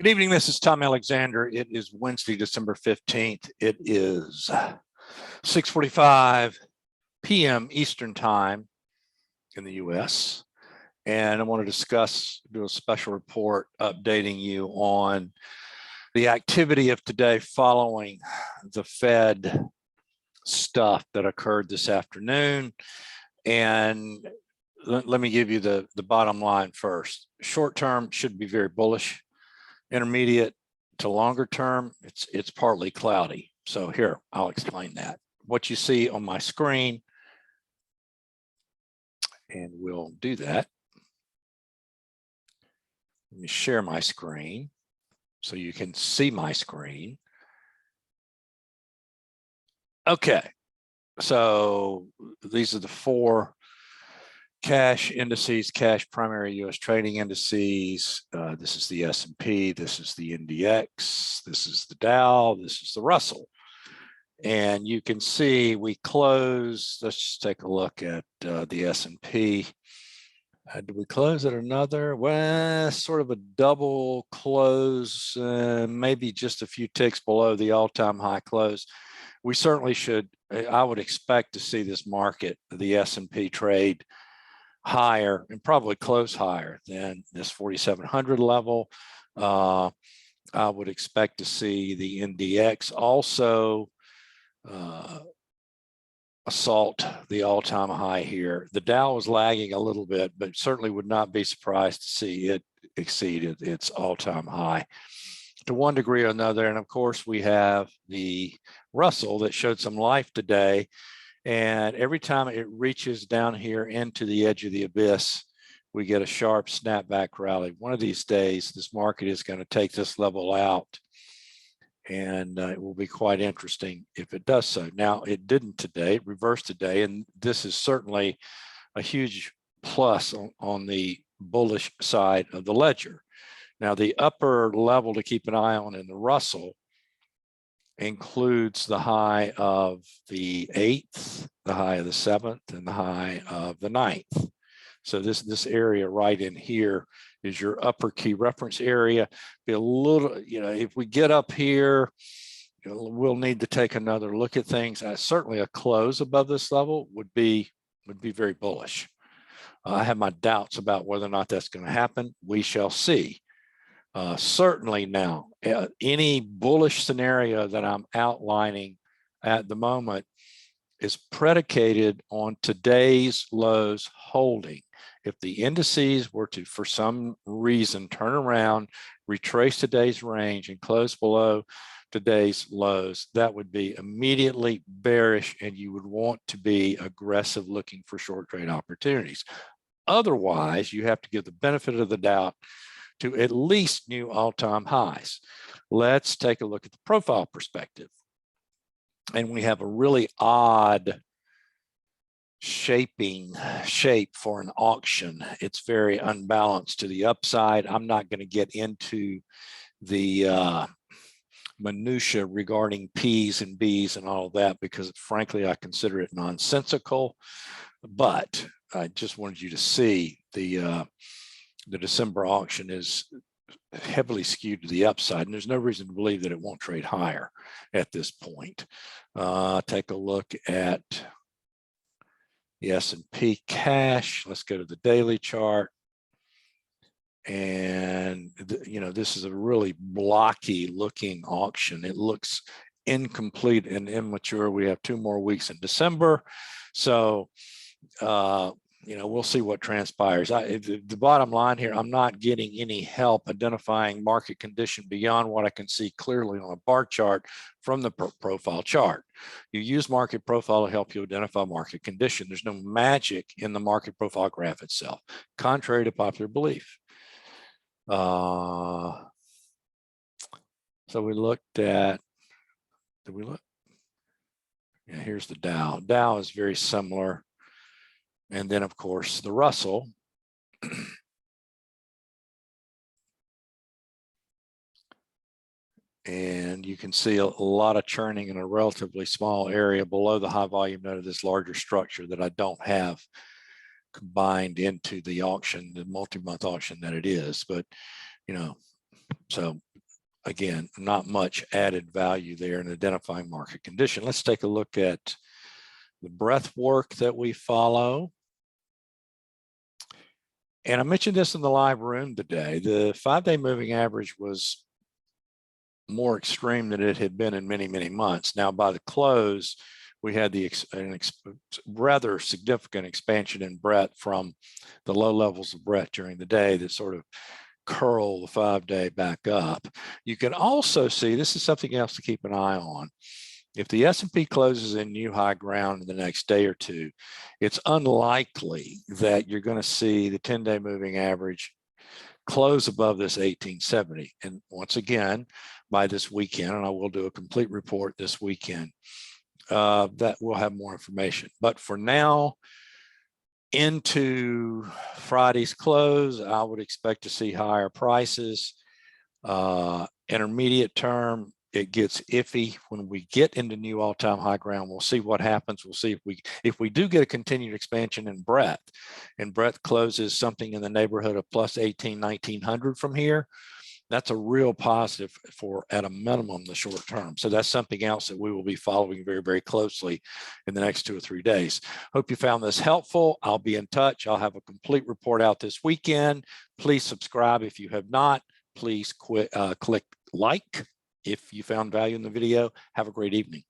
Good evening. This is Tom Alexander. It is Wednesday, December 15th. It is 6:45 p.m. Eastern Time in the U.S. And I want to do a special report updating you on the activity of today following the Fed stuff that occurred this afternoon. And let me give you the bottom line first. Short term should be very bullish. Intermediate to longer term, it's partly cloudy. So here, I'll explain that. What you see on my screen, and we'll do that. Let me share my screen so you can see my screen. Okay, so these are the four cash indices, cash primary U.S. trading indices. This is the S&P, this is the Index, this is the Dow, this is the Russell. And you can see we closed, let's just take a look at the S&P. Did we close at another? Well, sort of a double close, maybe just a few ticks below the all-time high close. We certainly should, I would expect to see this market, the S&P trade higher and probably close higher than this 4,700 level. I would expect to see the Index also assault the all-time high here. The Dow was lagging a little bit, but certainly would not be surprised to see it exceed its all-time high to one degree or another. And of course, we have the Russell that showed some life today. And every time it reaches down here into the edge of the abyss, we get a sharp snapback rally. One of these days, this market is going to take this level out, and it will be quite interesting if it does so. Now, it didn't today, it reversed today, and this is certainly a huge plus on the bullish side of the ledger. Now, the upper level to keep an eye on in the Russell includes the high of the 8th, the high of the 7th, and the high of the 9th. So this area right in here is your upper key reference area. Be a little, if we get up here, we'll need to take another look at things. Certainly a close above this level would be very bullish. I have my doubts about whether or not that's going to happen. We shall see. Certainly now, any bullish scenario that I'm outlining at the moment is predicated on today's lows holding. If the indices were to, for some reason, turn around, retrace today's range and close below today's lows, that would be immediately bearish, and you would want to be aggressive looking for short trade opportunities. Otherwise, you have to give the benefit of the doubt to at least new all-time highs. Let's take a look at the profile perspective. And we have a really odd shape for an auction. It's very unbalanced to the upside. I'm not going to get into the minutia regarding P's and B's and all of that, because frankly, I consider it nonsensical. But I just wanted you to see the December auction is heavily skewed to the upside, and there's no reason to believe that it won't trade higher at this point. Take a look at the S&P cash. Let's go to the daily chart. And, this is a really blocky looking auction. It looks incomplete and immature. We have 2 more weeks in December. So, we'll see what transpires. The bottom line here, I'm not getting any help identifying market condition beyond what I can see clearly on a bar chart from the profile chart. You use market profile to help you identify market condition. There's no magic in the market profile graph itself, contrary to popular belief. So we looked at, did we look? Yeah, here's the Dow. Dow is very similar. And then, of course, the Russell. And you can see a lot of churning in a relatively small area below the high volume node of this larger structure that I don't have combined into the auction, the multi-month auction that it is. But, so again, not much added value there in identifying market condition. Let's take a look at the breadth work that we follow. And I mentioned this in the live room today. The 5-day moving average was more extreme than it had been in many, many months. Now, by the close, we had rather significant expansion in breadth from the low levels of breadth during the day that sort of curl the 5-day back up. You can also see, this is something else to keep an eye on. If the S&P closes in new high ground in the next day or two, it's unlikely that you're going to see the 10-day moving average close above this 1870. And once again, by this weekend, and I will do a complete report this weekend, that we'll have more information. But for now, into Friday's close, I would expect to see higher prices. Intermediate term, it gets iffy. When we get into new all-time high ground, we'll see what happens. We'll see if we do get a continued expansion in breadth, and breadth closes something in the neighborhood of plus 1900 from here. That's a real positive for, at a minimum, the short term. So that's something else that we will be following very, very closely in the next 2 or 3 days. Hope you found this helpful. I'll be in touch. I'll have a complete report out this weekend. Please subscribe if you have not. Please click like if you found value in the video. Have a great evening.